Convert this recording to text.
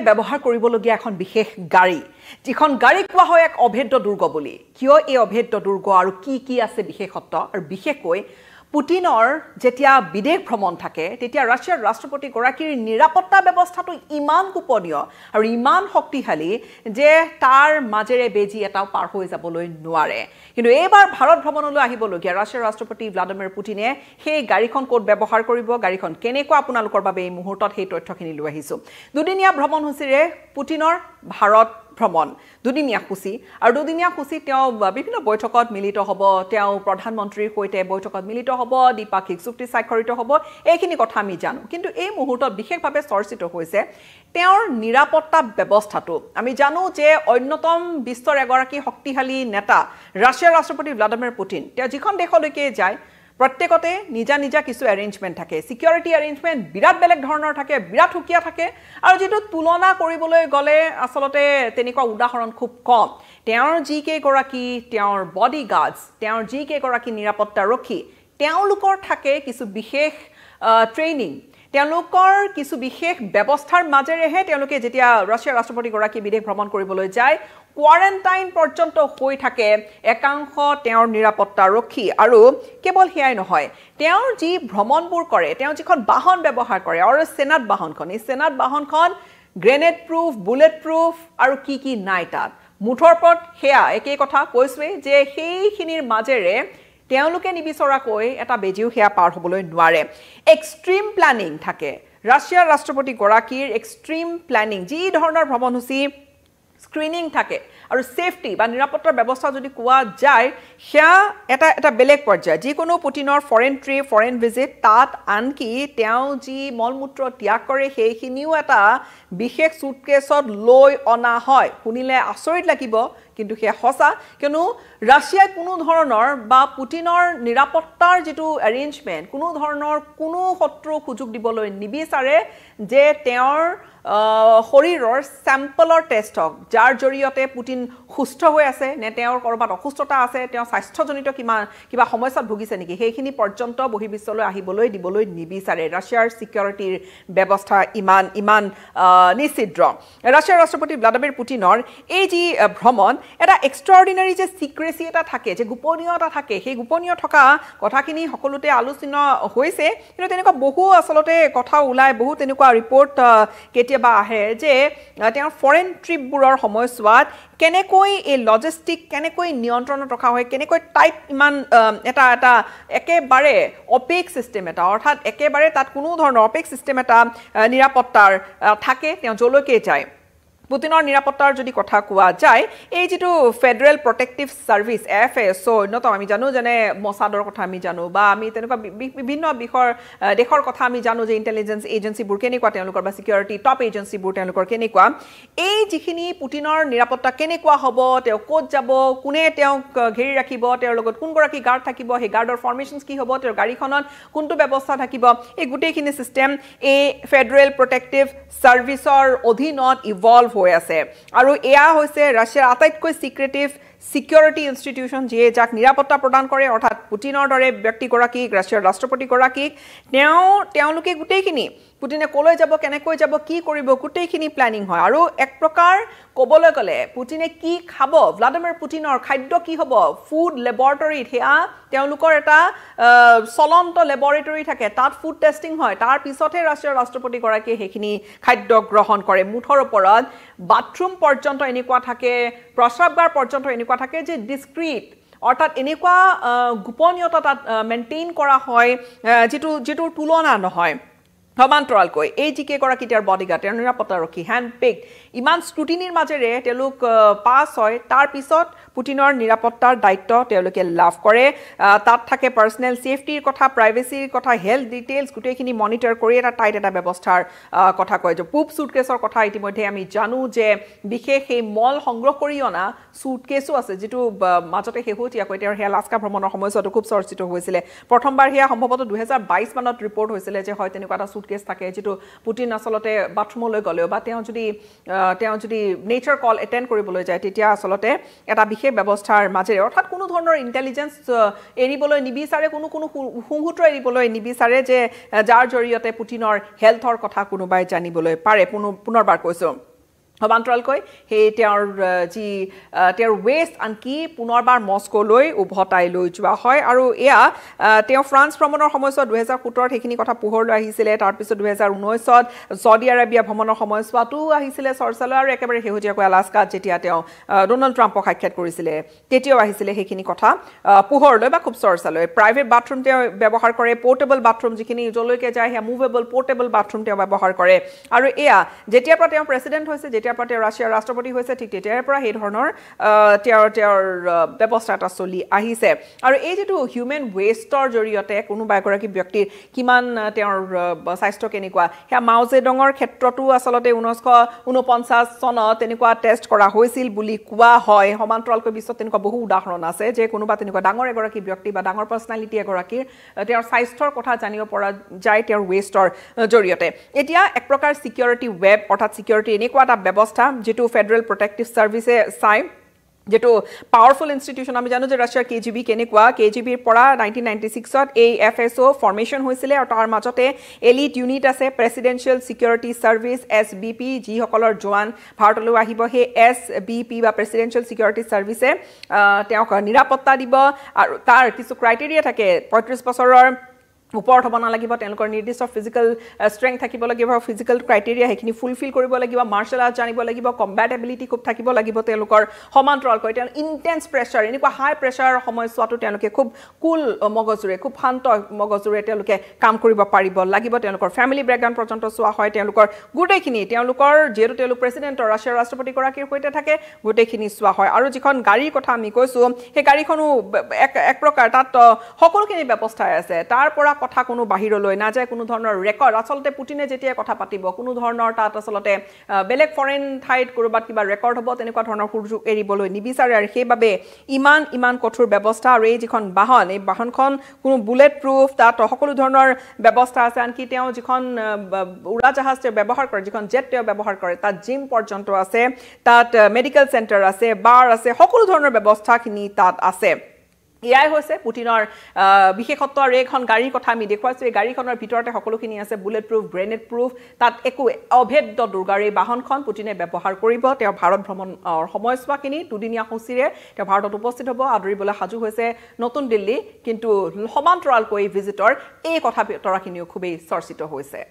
ব্যৱহাৰ কৰিবলগীয়া এখন বিশেষ গাড়ী যিখন গাড়ী কোৱা হয় এক অভেদ্য দুৰ্গ বুলি কিয় এই অভেদ্য দুৰ্গ আৰু কি আছে বিশেষত্ব আৰু বিশেষকৈ পুটিনৰ যেতিয়া বিদেশ ভ্ৰমণ থাকে তেতিয়া ৰাছিয়াৰ ৰাষ্ট্ৰপতি গৰাকীৰ নিৰাপত্তা ব্যৱস্থাটো ইমান গোপনীয় আৰু ইমান শক্তিশালী যে তাৰ মাজেৰে বেজি এটাও পাৰ হৈ যাবলৈ নোৱাৰে কিন্তু এইবাৰ ভাৰত ভ্ৰমণলৈ আহিবলগীয়া ৰাছিয়াৰ ৰাষ্ট্ৰপতি ভ্লাদিমিৰ পুটিনে সেই গাড়ীখন ক'ত ব্যৱহাৰ কৰিব গাড়ীখন কেনেকুৱা আপোনালোকৰ বাবে এই মুহূৰ্তত সেই তথ্যখিনি লৈ আহিছো দুদিনীয়া ভ্ৰমণসূচীৰে পুটিনৰ ভাৰত ভ্ৰমণ দুদিনীয়া সূচী আৰু দুদিনীয়া সূচী তেওঁ বিভিন্ন বৈঠকত মিলিত হ'ব তেওঁ প্ৰধানমন্ত্ৰীৰ সৈতে বৈঠকত মিলিত হ'ব দ্বিপাক্ষিক চুক্তি স্বাক্ষৰিত হ'ব এইখিনি কথা আমি জানো কিন্তু এই মুহূৰ্তত বিশেষভাৱে চৰ্চিত হৈছে তেওঁৰ নিৰাপত্তা ব্যৱস্থাটো আমি জানো যে অন্যতম বিশ্বৰ এগৰাকী শক্তিশালী নেতা ৰাছিয়াৰ ৰাষ্ট্ৰপতি ভ্লাদিমিৰ পুটিন তেওঁ যিখন দেশলৈকে যায় প্ৰত্যেকতে নিজা নিজা কিছু এৰেঞ্জমেণ্ট থাকে সিকিউৰিটি এৰেঞ্জমেণ্ট বিৰাট বেলেগ ধৰণৰ থাকে বিৰাট হুকিয়া থাকে আৰু যেটো তুলনা কৰিবলৈ গলে আসলতে তেনেকুৱা উদাহৰণ খুব কম তেওঁৰ জিকে গৰাকী তেওঁৰ বডিগাৰ্ডছ তেওঁৰ জিকে গৰাকী নিৰাপত্তা ৰক্ষী তেওঁলোকৰ থাকে কিছু বিশেষ ট্ৰেইনিং তেওঁলোকৰ কিছু বিশেষ ব্যৱস্থাৰ মাজেৰেহে তেওঁলোকে যেতিয়া ৰাছিয়াৰ ৰাষ্ট্ৰপতি গৰাকী বিদেশ ভ্ৰমণ কৰিবলৈ যায় কোৱাৰেণ্টাইন পৰ্যন্ত হৈ থাকে একাংশ তেওঁৰ নিৰাপত্তা ৰক্ষী আৰু কেৱল হেয়াই নহয় তেওঁৰ যি ভ্ৰমণবোৰ কৰে তেওঁ যিখন বাহন ব্যৱহাৰ কৰে আৰু সেনাত বাহনখন এই সেনাত বাহনখন গ্ৰেনেড প্ৰুফ বুলেট প্ৰুফ আৰু কি নাই তাত মুঠৰ ওপৰত হেয়া একেই কথা কৈছোৱে যে সেইখিনিৰ মাজেৰে তেওঁলোকে নিবিচৰাকৈ এটা বেজিও হেয়া পাৰ হ'বলৈ নোৱাৰে এক্সট্ৰিম প্ল্যানিং থাকে ৰাছিয়াৰ ৰাষ্ট্ৰপতি গৰাকীৰ এক্সট্ৰিম প্ল্যানিং যি ধৰণৰ ভ্ৰমণসূচী স্ক্ৰিনিং থাকে আৰু সেফটি বা নিৰাপত্তাৰ ব্যৱস্থা যদি কোৱা যায় হেয়া এটা বেলেগ পৰ্যায় যিকোনো পুটিনৰ ফৰেন ট্ৰিপ ফৰেন ভিজিট তাত আনকি তেওঁ যি মলমূত্ৰ ত্যাগ কৰে সেইখিনিও এটা বিশেষ সুটকেছত লৈ অনা হয় শুনিলে আচৰিত লাগিব কিন্তু হে হসা কিয়নো ৰাছিয়াই কোনো ধৰণৰ বা পুটিনৰ নিৰাপত্তাৰ যেটো এৰেঞ্জমেণ্ট কোনো ধৰণৰ কোনো শত্ৰু সুযোগ দিবলৈ নিবিচাৰে যে তেওঁৰ শৰীৰৰ স্যাম্পলৰ টেষ্ট হক যাৰ জৰিয়তে পুটিন সুস্থ হৈ আছে নে তেওঁৰ কৰবাত অসুস্থতা আছে তেওঁ স্বাস্থ্যজনিত কিবা সমস্যাত ভুগিছে নেকি সেইখিনি পৰ্যন্ত বহিৰ্বিশ্বলৈ আহিবলৈ দিবলৈ নিবিচাৰে ৰাছিয়াৰ সিকিউৰিটিৰ ব্যৱস্থা ইমান নিশ্চিদ্ৰ ৰাছিয়াৰ ৰাষ্ট্ৰপতি ভ্লাদিমিৰ পুটিনৰ এই যি ভ্ৰমণ এটা এক্সট্ৰাঅৰ্ডিনাৰী যে সিক্ৰেসি এটা থাকে যে গোপনীয়তা থাকে সেই গোপনীয় থকা কথাখিনি সকলোতে আলোচনা হৈছে কিন্তু তেনেকুৱা বহু আসলতে কথা ওলাই বহু তেনেকুৱা ৰিপৰ্ট কেতিয়াবা আহে যে তেওঁৰ ফৰেন ট্ৰিপবোৰৰ সময়ছোৱাত কেনেকৈ এই লজিষ্টিক কেনেকৈ নিয়ন্ত্ৰণত ৰখা হয় কেনেকৈ টাইট ইমান এটা একেবাৰে অপেক সিস্টেম এটা অৰ্থাৎ একেবাৰে তাত কোনো ধৰণৰ অপেক সিস্টেম এটা নিৰাপত্তাৰ থাকে তেওঁ জলৈকে যায় পুটিনৰ নিৰাপত্তাৰ যদি কথা কোৱা যায় এই যেটো ফেডাৰেল প্ৰটেক্টিভ সাৰ্ভিস এফএসও অন্যতম আমি জানো যেনে মছাদৰ কথা আমি জানো বা আমি তেনেকুৱা বিভিন্ন দেশৰ কথা আমি জানো যে ইন্টেলিজেন্স এজেন্সিবোৰ কেনেকুৱা তেওঁলোকৰ বা সিকিউৰিটি টপ এজেন্সিবোৰ তেওঁলোকৰ কেনেকুৱা এই যিখিনি পুটিনৰ নিৰাপত্তা কেনেকুৱা হ'ব তেওঁ ক'ত যাব কোনে তেওঁক ঘেৰি ৰাখিব তেওঁৰ লগত কোন গৰাকী গাৰ্ড থাকিব সেই গাৰ্ডৰ ফৰ্মেশনছ কি হ'ব তেওঁৰ গাড়ীখনত কোনটো ব্যৱস্থা থাকিব এই গোটেইখিনি সিস্টেম এই ফেডাৰেল প্ৰটেক্টিভ সাৰ্ভিসৰ অধীনত ইভলভ হৈ আছে আৰু এয়া হৈছে ৰাছিয়াৰ আটাইতকৈ সিক্ৰেটিভ সিকিউৰিটি ইনষ্টিটিউশন যে যাক নিৰাপত্তা প্ৰদান কৰে অৰ্থাৎ পুটিনৰ দৰে ব্যক্তিগৰাকীক ৰাছিয়াৰ ৰাষ্ট্ৰপতি গৰাকীক তেওঁলোকে গোটেইখিনি পুটিনে কলৈ যাব কেনেকৈ যাব কি কৰিব গোটেইখিনি প্ল্যানিং হয় আৰু এক প্ৰকাৰ ক'বলৈ গলে পুটিনে কি খাব ভ্লাদিমিৰ পুটিনৰ খাদ্য কি হ'ব ফুড ল্যাবৰেটৰীত হেয়া তেওঁলোকৰ এটা চলন্ত ল্যাবৰেটৰী থাকে তাত ফুড টেষ্টিং হয় তাৰ পিছতহে ৰাষ্ট্ৰীয় ৰাষ্ট্ৰপতি গৰাকীয়ে সেইখিনি খাদ্য গ্ৰহণ কৰে মুঠৰ ওপৰত বাথৰুম পৰ্যন্ত এনেকুৱা থাকে প্ৰস্ৰাৱগাৰ পৰ্যন্ত এনেকুৱা থাকে যে ডিসক্ৰিট অৰ্থাৎ এনেকুৱা গোপনীয়তা তাত মেইনটেইন কৰা হয় যেটো তুলনা নহয় সমান্তৰালকৈ এই জিকে গৰাকী তেওঁৰ বডিগাৰ্ড তেওঁৰ নিৰাপত্তা ৰক্ষী হ্যান্ড পিক ইমান স্ক্ৰুটিনিৰ মাজেৰে তেওঁলোক পাছ হয় তাৰ পিছত পুটিনৰ নিৰাপত্তাৰ দায়িত্ব তেওঁলোকে লাভ কৰে তাত থাকে পাৰ্সোনেল সেফটিৰ কথা প্ৰাইভেচিৰ কথা হেলথ ডিটেইলছ গোটেইখিনি মনিটৰ কৰি এটা টাইট এটা ব্যৱস্থাৰ কথা কয় যে পুপ সুটকেছৰ কথা ইতিমধ্যে আমি জানো যে বিশেষ এই মল সংগ্ৰহ কৰি অনা সুটকেছো আছে যেটো মাজতে শেহতীয়াকৈ তেওঁৰ হেয়া লাস্কা ভ্ৰমণৰ সময়ছোৱাত খুব চৰ্চিত হৈছিল প্ৰথমবাৰ হেয়া সম্ভৱতঃ 2022 মানত ৰিপৰ্ট হৈছিল যে হয় তেনেকুৱা এটা সুটকেছ থাকে যেটো পুটিন আসলতে বাথৰুমলৈ গলেও বা তেওঁ যদি নেচাৰ কল এটেন্ড কৰিবলৈ যায় তেতিয়া আসলতে এটা বিশেষ ব্যৱস্থাৰ মাজেৰে অৰ্থাৎ কোনো ধৰণৰ ইন্টেলিজেন্স এৰিবলৈ নিবিচাৰে কোনো হুংহুত্ৰ এৰিবলৈ নিবিচাৰে যে যাৰ জৰিয়তে পুটিনৰ হেলথৰ কথা কোনোবাই জানিবলৈ পাৰে পুনৰবাৰ কৈছো সমান্তৰালকৈ সেই তেওঁৰ ৱেষ্ট আনকি পুনৰবাৰ মস্কোলৈ উভতাই লৈ যোৱা হয় আৰু এয়া তেওঁ ফ্ৰান্স ভ্ৰমণৰ সময়ছোৱাত 2017 সেইখিনি কথা পোহৰলৈ আহিছিলে তাৰপিছত 2019ত সৌদি আৰবিয়া ভ্ৰমণৰ সময়ছোৱাতো আহিছিলে চৰ্চালৈ আৰু একেবাৰে শেহতীয়াকৈ আলাস্কাত যেতিয়া তেওঁ ডোনাল্ড ট্ৰাম্পক সাক্ষাৎ কৰিছিলে তেতিয়াও আহিছিলে সেইখিনি কথা পোহৰলৈ বা খুব চৰ্চালৈ প্ৰাইভেট বাথৰুম তেওঁ ব্যৱহাৰ কৰে পোৰ্টেবল বাথৰুম যিখিনি যলৈকে যায় হে মুভেবল পোৰ্টেবল বাথৰুম তেওঁ ব্যৱহাৰ কৰে আৰু এয়া যেতিয়াৰ পৰা তেওঁ প্ৰেসিডেন্ট হৈছে যেতিয়াৰ পৰা তেওঁ ৰাছিয়াৰ ৰাষ্ট্ৰপতি হৈছে ঠিক তেতিয়াৰ পৰা এই ধৰণৰ তেওঁৰ ব্যৱস্থা এটা চলি আহিছে আৰু এই যেটো হিউম্যান ওয়েষ্টৰ জৰিয়তে কোনোবা এগৰাকী ব্যক্তিৰ কিমান তেওঁৰ স্বাস্থ্য কেনেকুৱা হে মাও জেডঙৰ ক্ষেত্ৰতো আসলতে 1949 চনত তেনেকুৱা টেষ্ট কৰা হৈছিল বুলি কোৱা হয় সমান্তৰালকৈ বিশ্বত তেনেকুৱা বহু উদাহৰণ আছে যে কোনোবা তেনেকুৱা ডাঙৰ এগৰাকী ব্যক্তি বা ডাঙৰ পাৰ্সনালিটি এগৰাকীৰ তেওঁৰ স্বাস্থ্যৰ কথা জানিব পৰা যায় তেওঁৰ ওয়েষ্টৰ জৰিয়তে এতিয়া এক প্ৰকাৰ সিকিউৰিটি ওয়েব অৰ্থাৎ সিকিউৰিটি এনেকুৱা এটা ব্যৱস্থা যেটো ফেডাৰেল প্ৰটেক্টিভ সাৰ্ভিসে চাই যেটো পাৱাৰফুল ইনষ্টিটিউচন আমি জানো যে ৰাছিয়াৰ কেজিবি কেনেকুৱা কেজিবিৰ পৰা 1996ত এএফএসও ফৰ্মেশন হৈছিল আৰু তাৰ মাজতে এলিট ইউনিট আছে প্ৰেসিডেন্সিয়েল সিকিউৰিটি সাৰ্ভিস এসবিপি যি সকলৰ জোৱান ভাৰতলৈ আহিব হে এসবিপি বা প্ৰেসিডেন্সিয়েল সিকিউৰিটি সাৰ্ভিসে তেওঁক নিৰাপত্তা দিব আৰু তাৰ কিছু ক্ৰাইটেৰিয়া থাকে 35 বছৰৰ ওপৰত হ'ব নালাগিব তেওঁলোকৰ নিৰ্দিষ্ট ফিজিক্যাল ষ্ট্ৰেংথ থাকিব লাগিব ফিজিক্যাল ক্ৰাইটেৰিয়া হেখিনি ফুলফিল কৰিব লাগিব মাৰ্শাল আৰ্ট জানিব লাগিব কম্বেটেবিলিটি খুব থাকিব লাগিব তেওঁলোকৰ সমান্তৰালকৈ তেওঁ ইন্টেন্স প্ৰেছাৰ এনেকুৱা হাই প্ৰেছাৰ সময়ছোৱাটো তেওঁলোকে খুব কুল মগজুৰে খুব শান্ত মগজুৰে তেওঁলোকে কাম কৰিব পাৰিব লাগিব তেওঁলোকৰ ফ্যামিলি ব্যাকগ্ৰাউণ্ড পৰ্যন্ত চোৱা হয় তেওঁলোকৰ গুটেখিনি তেওঁলোকৰ যেটো তেওঁলোক প্ৰেসিডেন্টৰ ৰাছিয়াৰ ৰাষ্ট্ৰপতি গৰাকীৰ সৈতে থাকে গুটেখিনি চোৱা হয় আৰু যিখন গাড়ীৰ কথা আমি কৈছো সেই গাড়ীখনো এক প্ৰকাৰ তাত সকলোখিনি ব্যৱস্থা আছে তাৰ পৰা কথা কোনো বাহিৰলৈ না যায় কোনো ধৰণৰ ৰেকৰ্ড আসলতে পুটিনে যেতিয়া কথা পাতিব কোনো ধৰণৰ তাত আসলতে বেলেগ ফৰেন ঠাইত কৰবাত কিবা ৰেকৰ্ড হ'ব তেনেকুৱা ধৰণৰ সুযোগ এৰিবলৈ নিবিচাৰে আৰু সেইবাবে ইমান কঠোৰ ব্যৱস্থা আৰু এই যিখন বাহন এই বাহনখন কোনো বুলেট প্ৰুফ তাত সকলো ধৰণৰ ব্যৱস্থা আছে আনকি তেওঁ যিখন উৰাজাহাজ ব্যৱহাৰ কৰে যিখন জেট তেওঁ ব্যৱহাৰ কৰে তাত জিম পৰ্যন্ত আছে তাত মেডিকেল চেণ্টাৰ আছে বাৰ আছে সকলো ধৰণৰ ব্যৱস্থাখিনি তাত আছে ইয়াই হৈছে পুটিনৰ বিশেষত্ব আৰু এখন গাড়ীৰ কথা আমি দেখুৱাইছো এই গাড়ীখনৰ ভিতৰতে সকলোখিনি আছে বুলেট প্ৰুফ গ্ৰেনেড প্ৰুফ তাত একো অভেদ্য দুৰ্গাৰী বাহনখন পুটিনে ব্যৱহাৰ কৰিব তেওঁ ভাৰত ভ্ৰমণ সময়ছোৱাখিনি দুদিনীয়া সূচীৰে তেওঁ ভাৰতত উপস্থিত হ'ব আদৰিবলৈ সাজু হৈছে নতুন দিল্লী কিন্তু সমান্তৰালকৈ ভিজিটৰ এই কথা বতৰাখিনিও খুবেই চৰ্চিত হৈছে